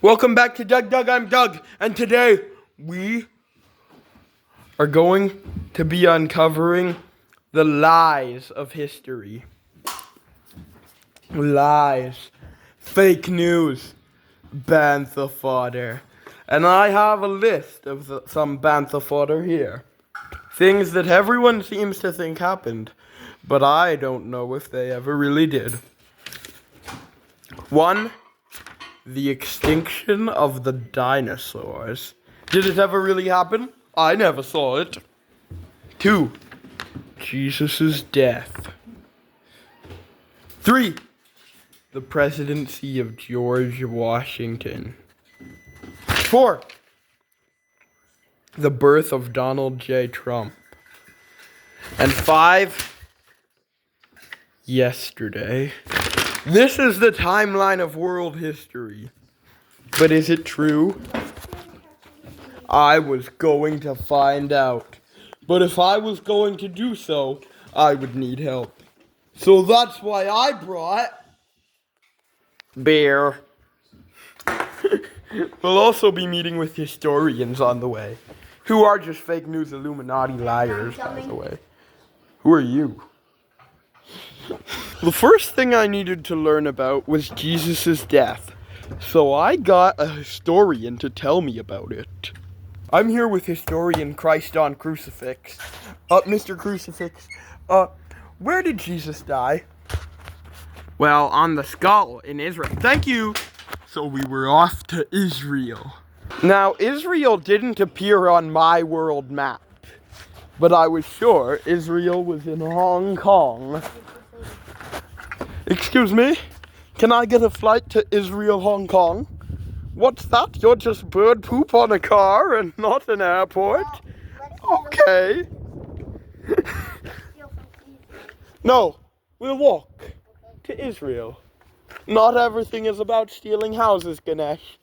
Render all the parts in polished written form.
Welcome back to Doug. I'm Doug, and today we are going to be uncovering the lies of history. Lies, fake news, bantha fodder. And I have a list of some bantha fodder here. Things that everyone seems to think happened, but I don't know if they ever really did. 1. The extinction of the dinosaurs. Did it ever really happen? I never saw it. 2. Jesus' death. 3. The presidency of George Washington. 4. The birth of Donald J. Trump. And 5. Yesterday. This is the timeline of world history. But is it true? I was going to find out. But if I was going to do so, I would need help. So that's why I brought beer. We'll also be meeting with historians on the way, who are just fake news Illuminati liars, by the way. Who are you? The first thing I needed to learn about was Jesus' death, so I got a historian to tell me about it. I'm here with historian Christ on Crucifix. Mr. Crucifix, where did Jesus die? Well, on the skull in Israel. Thank you! So we were off to Israel. Now, Israel didn't appear on my world map, but I was sure Israel was in Hong Kong. Excuse me? Can I get a flight to Israel, Hong Kong? What's that? You're just bird poop on a car and not an airport? Okay. No, we'll walk to Israel. Not everything is about stealing houses, Ganesh.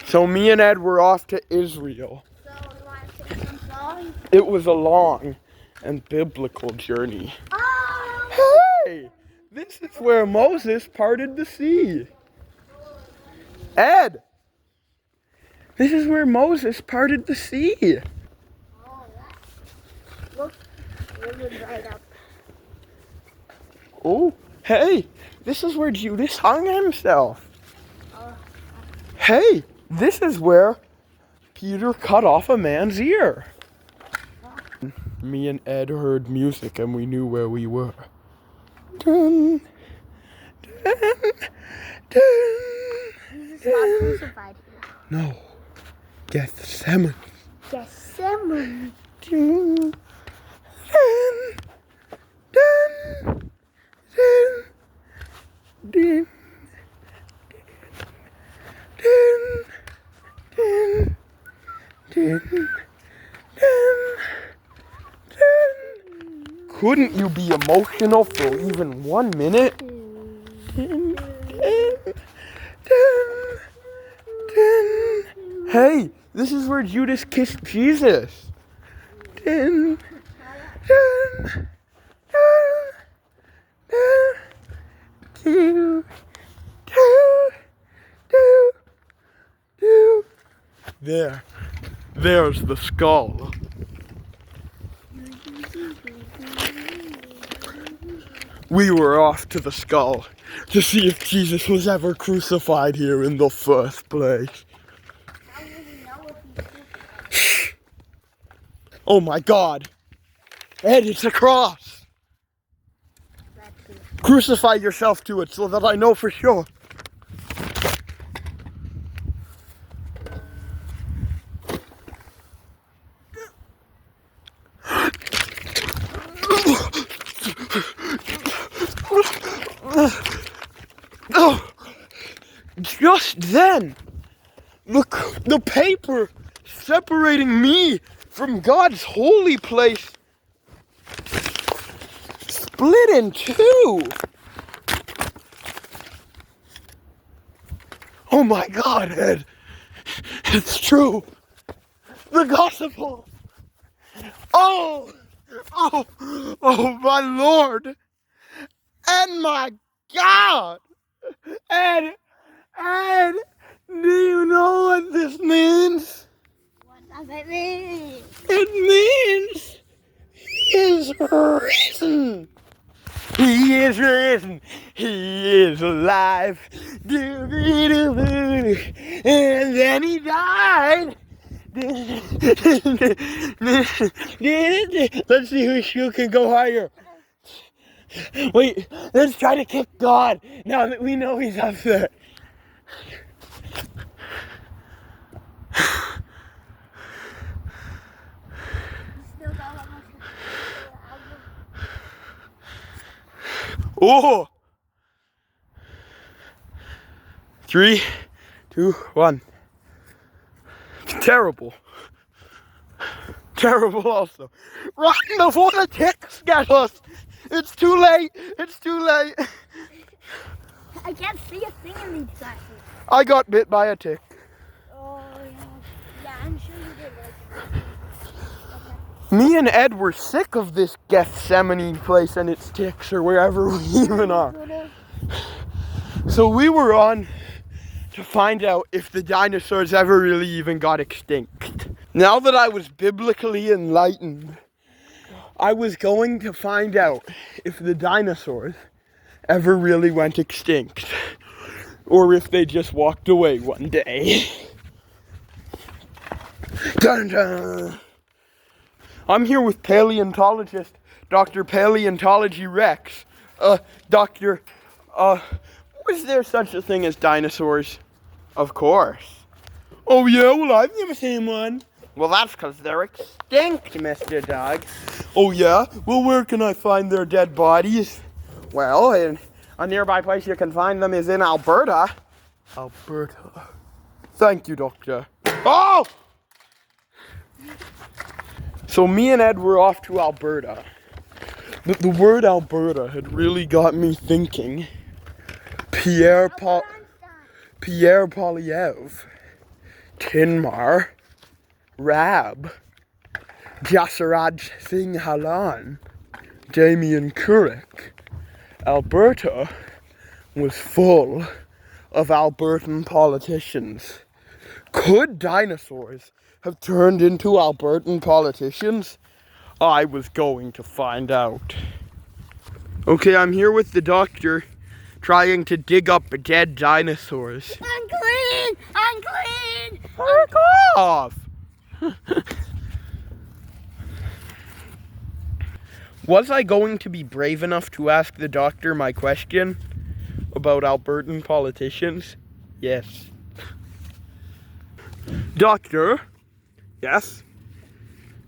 So me and Ed were off to Israel. It was a long and biblical journey. Hey! This is where Moses parted the sea. Ed! This is where Moses parted the sea. Look, river dried up. Oh, hey! This is where Judas hung himself. Hey! This is where Peter cut off a man's ear. Me and Ed heard music and we knew where we were. Dun, dun, dun, It's not crucified here. No. Gethsemane. Gethsemane. Dun, dun, dun, dun, dun, dun, dun, dun, dun. Couldn't you be emotional for even 1 minute? Hey, this is where Judas kissed Jesus. There's the skull. We were off to the skull to see if Jesus was ever crucified here in the first place. How will we know if he's crucified? Oh my God. Ed, it's a cross. Crucify yourself to it so that I know for sure. Oh, just then, the paper separating me from God's holy place split in two. Oh my God, Ed. It's true. The gospel. Oh, my Lord. And my God! Ed, Ed, do you know what this means? What does it mean? It means he is risen. He is risen. He is alive. Doo-doo-doo-doo. And then he died. Let's see who can go higher. Wait, let's try to kick God now that we know he's up there. Still got one more. Oh! 3, 2, 1. Terrible. Terrible also. Run before the ticks get us. It's too late. It's too late. I can't see a thing in these glasses. I got bit by a tick. Oh, yeah. Yeah, I'm sure you did. Okay. Me and Ed were sick of this Gethsemane place and its ticks or wherever we even are. So we were on to find out if the dinosaurs ever really even got extinct. Now that I was biblically enlightened, I was going to find out if the dinosaurs ever really went extinct or if they just walked away one day. Dun dun. I'm here with paleontologist Dr. Paleontology Rex. Doctor, was there such a thing as dinosaurs? Of course. Oh yeah, well I've never seen one. Well that's because they're extinct, Mr. Dog. Oh yeah? Well where can I find their dead bodies? Well, in a nearby place you can find them is in Alberta. Alberta. Thank you, Doctor. Oh! So me and Ed were off to Alberta. The word Alberta had really got me thinking. Pierre Polyev, Tinmar, Rab, Jasaraj Singh Halan, Damien Couric. Alberta was full of Albertan politicians. Could dinosaurs have turned into Albertan politicians? I was going to find out. Okay, I'm here with the doctor trying to dig up dead dinosaurs. Unclean! Unclean! Fuck off! Was I going to be brave enough to ask the doctor my question about Albertan politicians? Yes. Doctor? Yes?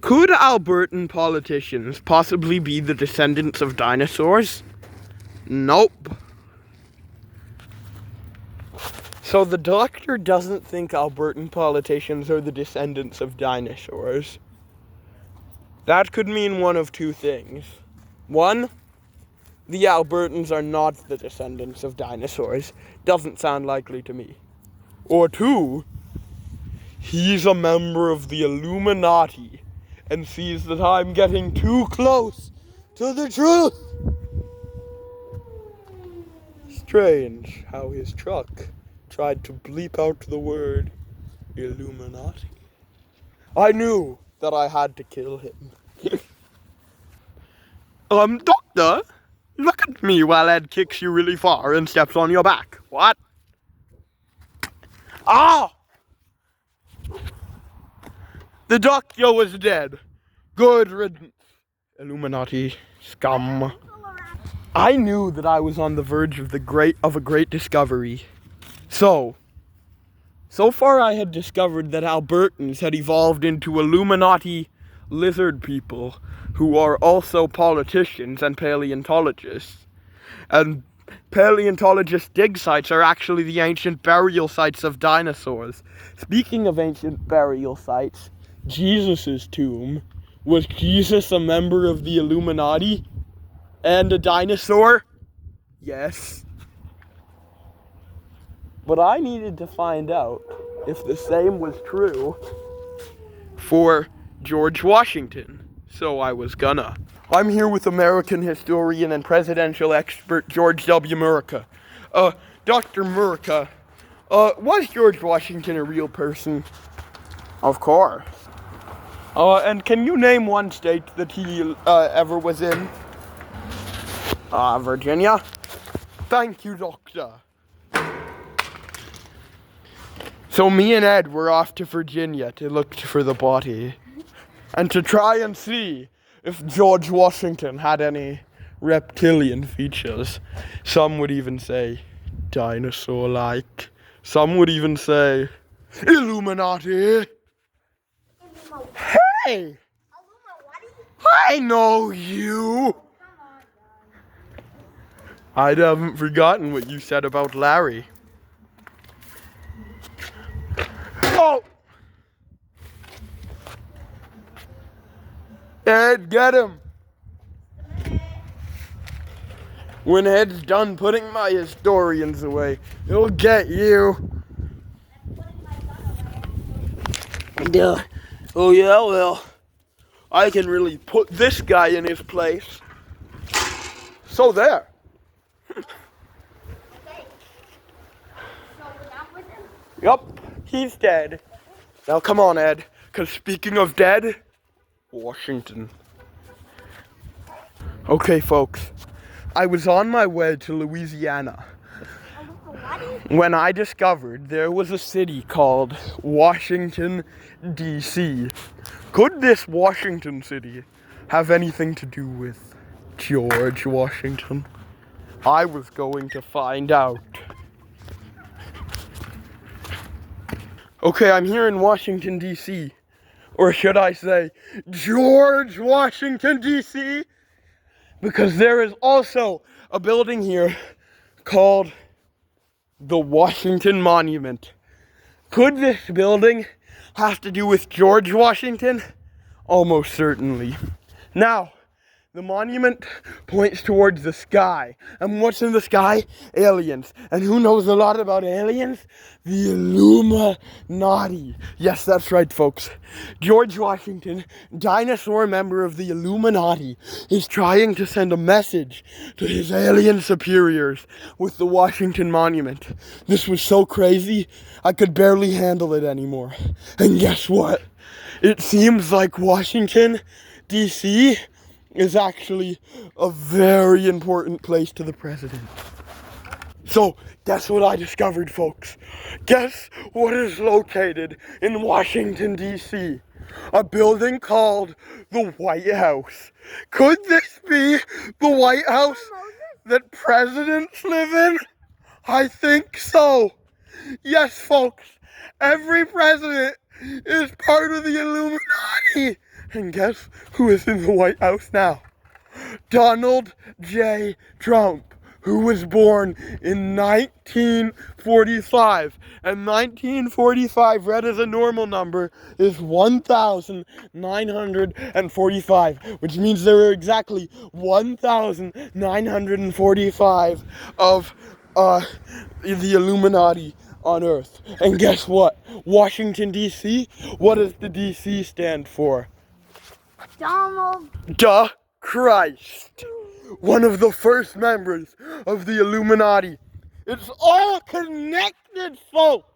Could Albertan politicians possibly be the descendants of dinosaurs? Nope. So the doctor doesn't think Albertan politicians are the descendants of dinosaurs. That could mean one of two things. One, the Albertans are not the descendants of dinosaurs. Doesn't sound likely to me. Or two, he's a member of the Illuminati and sees that I'm getting too close to the truth. Strange how his truck tried to bleep out the word Illuminati. I knew that I had to kill him. Doctor, look at me while Ed kicks you really far and steps on your back. What? Ah! The doctor was dead. Good riddance. Illuminati scum. I knew that I was on the verge of a great discovery. So far I had discovered that Albertans had evolved into Illuminati lizard people who are also politicians and paleontologists. And paleontologist dig sites are actually the ancient burial sites of dinosaurs. Speaking of ancient burial sites, Jesus' tomb. Was Jesus a member of the Illuminati? And a dinosaur? Yes. But I needed to find out if the same was true for George Washington. So I was gonna. I'm here with American historian and presidential expert George W. Murica. Dr. Murica, was George Washington a real person? Of course. And can you name one state that he ever was in? Virginia. Thank you, Doctor. So me and Ed were off to Virginia to look for the body and to try and see if George Washington had any reptilian features. Some would even say dinosaur-like. Some would even say Illuminati. Hey! I know you! I haven't forgotten what you said about Larry. Oh! Ed, get him! When Ed's done putting my historians away, he'll get you. Yeah. Oh yeah, well, I can really put this guy in his place. So there. Okay. So we're done with him? Yup, he's dead. Now come on, Ed, because speaking of dead, Washington. Okay, folks, I was on my way to Louisiana when I discovered there was a city called Washington, D.C. Could this Washington city have anything to do with George Washington? I was going to find out. Okay, I'm here in Washington, D.C. Or should I say, George Washington, D.C.? Because there is also a building here called the Washington Monument. Could this building have to do with George Washington? Almost certainly. Now, the monument points towards the sky. And what's in the sky? Aliens. And who knows a lot about aliens? The Illuminati. Yes, that's right, folks. George Washington, dinosaur member of the Illuminati, is trying to send a message to his alien superiors with the Washington Monument. This was so crazy, I could barely handle it anymore. And guess what? It seems like Washington, D.C., is actually a very important place to the president. So, guess what I discovered, folks? Guess what is located in Washington, D.C.? A building called the White House. Could this be the White House that presidents live in? I think so. Yes, folks. Every president is part of the Illuminati. And guess who is in the White House now? Donald J. Trump, who was born in 1945. And 1945, read as a normal number, is 1,945, which means there are exactly 1,945 of the Illuminati on Earth. And guess what? Washington, D.C., what does the D.C. stand for? Donald. Duh Christ. One of the first members of the Illuminati. It's all connected, folks.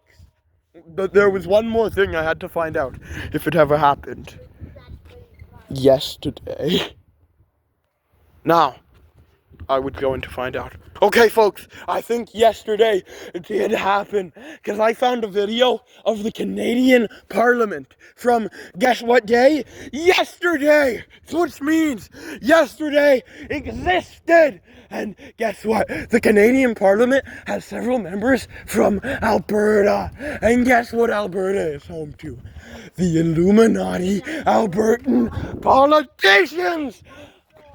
But there was one more thing I had to find out, if it ever happened. Yesterday. Now, I was going to find out. Okay, folks, I think yesterday it did happen, because I found a video of the Canadian Parliament from, guess what day? Yesterday! Which means yesterday existed! And guess what? The Canadian Parliament has several members from Alberta. And guess what Alberta is home to? The Illuminati Albertan politicians!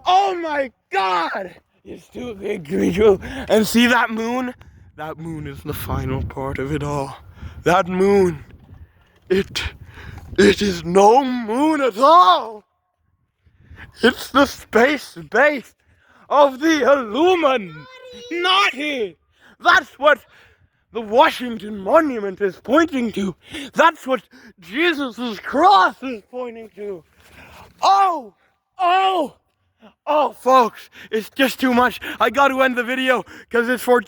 Oh my God! It's too big to be true. And see that moon? That moon is the final part of it all. That moon, it is no moon at all. It's the space base of the Illuminati. That's what the Washington Monument is pointing to. That's what Jesus' cross is pointing to. Oh! Oh, folks, it's just too much. I got to end the video because it's for